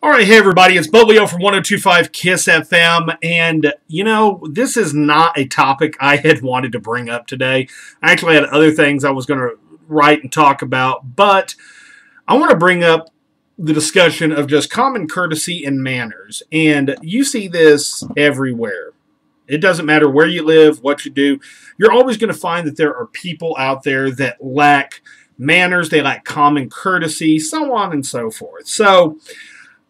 All right, hey everybody, it's Boleo from 102.5 KISS FM, and this is not a topic I had wanted to bring up today. I actually had other things I was going to write and talk about, but I want to bring up the discussion of just common courtesy and manners, and you see this everywhere. It doesn't matter where you live, what you do, you're always going to find that there are people out there that lack manners, they lack common courtesy, so on and so forth. So,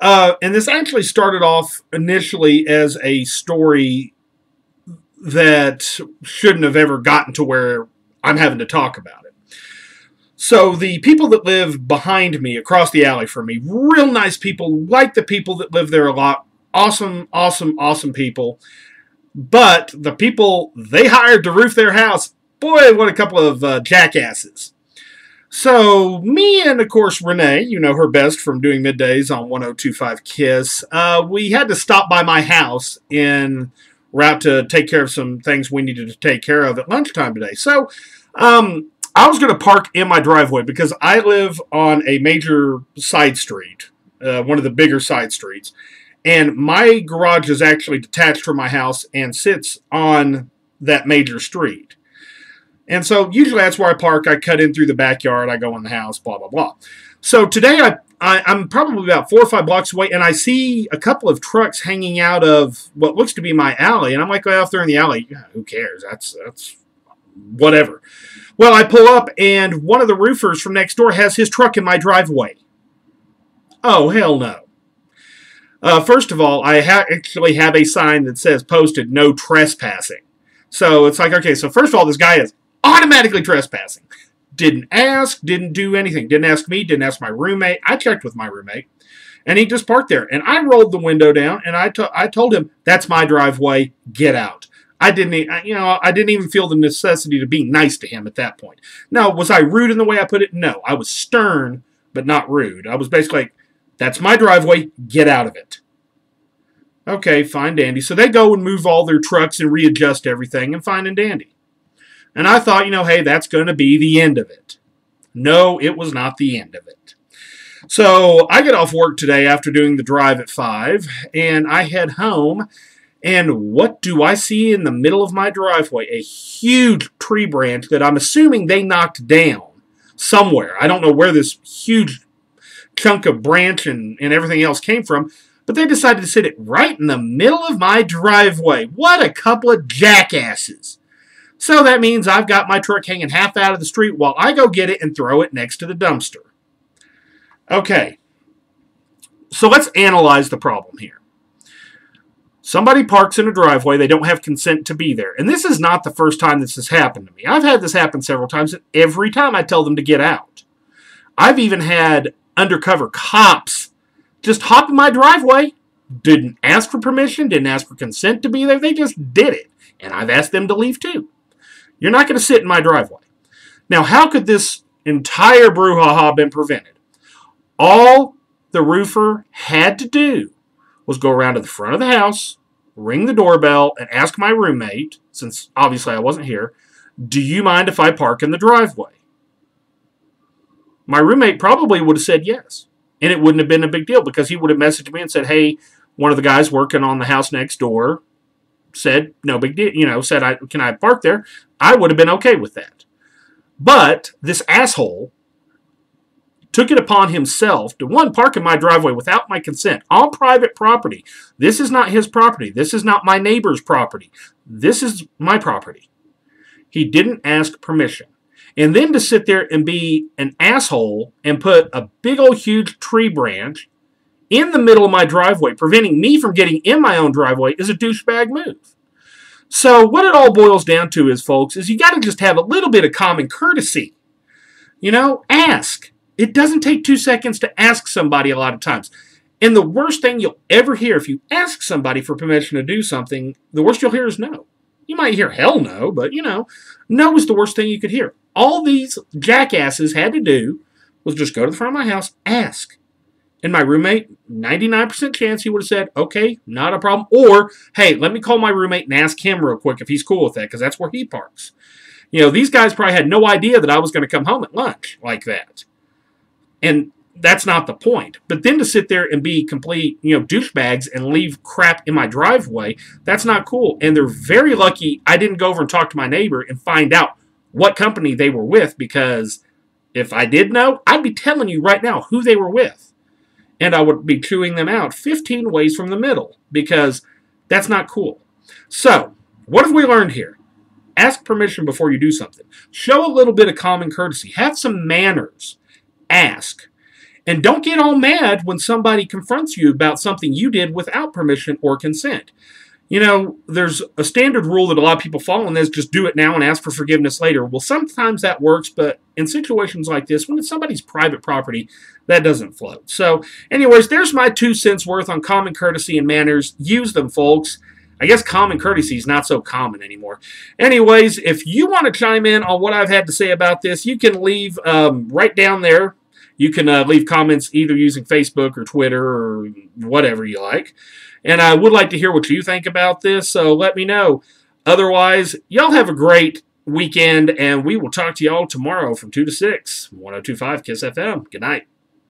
and this actually started off initially as a story that shouldn't have ever gotten to where I'm having to talk about it. So the people that live behind me, across the alley from me, real nice people, like the people that live there a lot, awesome, awesome, awesome people. But the people they hired to roof their house, boy, what a couple of jackasses. So, me and, of course, Renee, you know her best from doing middays on 102.5 KISS, we had to stop by my house en route to take care of some things we needed to take care of at lunchtime today. So, I was going to park in my driveway because I live on a major side street, one of the bigger side streets, and my garage is actually detached from my house and sits on that major street. And so usually that's where I park. I cut in through the backyard. I go in the house, blah, blah, blah. So today I'm probably about 4 or 5 blocks away, and I see a couple of trucks hanging out of what looks to be my alley. And I'm like, well, if they're in the alley, who cares? That's whatever. Well, I pull up, and one of the roofers from next door has his truck in my driveway. Oh, hell no. First of all, I actually have a sign that says posted, no trespassing. So it's like, okay, so first of all, this guy is automatically trespassing. Didn't ask, didn't do anything. Didn't ask me, didn't ask my roommate. I checked with my roommate, and he just parked there. And I rolled the window down, and I told him, that's my driveway, get out. I didn't even feel the necessity to be nice to him at that point. Now, was I rude in the way I put it? No. I was stern, but not rude. I was basically like, that's my driveway, get out of it. Okay, fine, dandy. So they go and move all their trucks and readjust everything, and fine and dandy. And I thought, hey, that's going to be the end of it. No, it was not the end of it. So I get off work today after doing the drive at 5, and I head home, and what do I see in the middle of my driveway? A huge tree branch that I'm assuming they knocked down somewhere. I don't know where this huge chunk of branch and everything else came from, but they decided to sit it right in the middle of my driveway. What a couple of jackasses. So that means I've got my truck hanging half out of the street while I go get it and throw it next to the dumpster. Okay, so let's analyze the problem here. Somebody parks in a driveway, they don't have consent to be there. And this is not the first time this has happened to me. I've had this happen several times, and every time I tell them to get out. I've even had undercover cops just hop in my driveway, didn't ask for permission, didn't ask for consent to be there, they just did it. And I've asked them to leave too. You're not going to sit in my driveway. Now, how could this entire brouhaha been prevented? All the roofer had to do was go around to the front of the house, ring the doorbell, and ask my roommate, since obviously I wasn't here, do you mind if I park in the driveway? My roommate probably would have said yes. And it wouldn't have been a big deal because he would have messaged me and said, hey, one of the guys working on the house next door said, no big deal, said, can I park there? I would have been okay with that. But this asshole took it upon himself to, one, park in my driveway without my consent on private property. This is not his property. This is not my neighbor's property. This is my property. He didn't ask permission. And then to sit there and be an asshole and put a big old huge tree branch in the middle of my driveway, preventing me from getting in my own driveway, is a douchebag move. So what it all boils down to is, folks, is you got to just have a little bit of common courtesy. Ask. It doesn't take 2 seconds to ask somebody a lot of times. And the worst thing you'll ever hear if you ask somebody for permission to do something, the worst you'll hear is no. You might hear hell no, but, no is the worst thing you could hear. All these jackasses had to do was just go to the front of my house, ask. And my roommate, 99% chance he would have said, okay, not a problem. Or, hey, let me call my roommate and ask him real quick if he's cool with that, because that's where he parks. These guys probably had no idea that I was going to come home at lunch like that. And that's not the point. But then to sit there and be complete, douchebags and leave crap in my driveway, that's not cool. And they're very lucky I didn't go over and talk to my neighbor and find out what company they were with, because if I did know, I'd be telling you right now who they were with. And I would be chewing them out 15 ways from the middle, because that's not cool. So, what have we learned here? Ask permission before you do something. Show a little bit of common courtesy. Have some manners. Ask. And don't get all mad when somebody confronts you about something you did without permission or consent. There's a standard rule that a lot of people follow, and that's just do it now and ask for forgiveness later. Well, sometimes that works, but in situations like this, when it's somebody's private property, that doesn't float. So, anyways, there's my 2 cents worth on common courtesy and manners. Use them, folks. I guess common courtesy is not so common anymore. Anyways, if you want to chime in on what I've had to say about this, you can leave right down there. You can leave comments either using Facebook or Twitter or whatever you like. And I would like to hear what you think about this, so let me know. Otherwise, y'all have a great weekend, and we will talk to y'all tomorrow from 2 to 6, 102.5 KISS FM. Good night.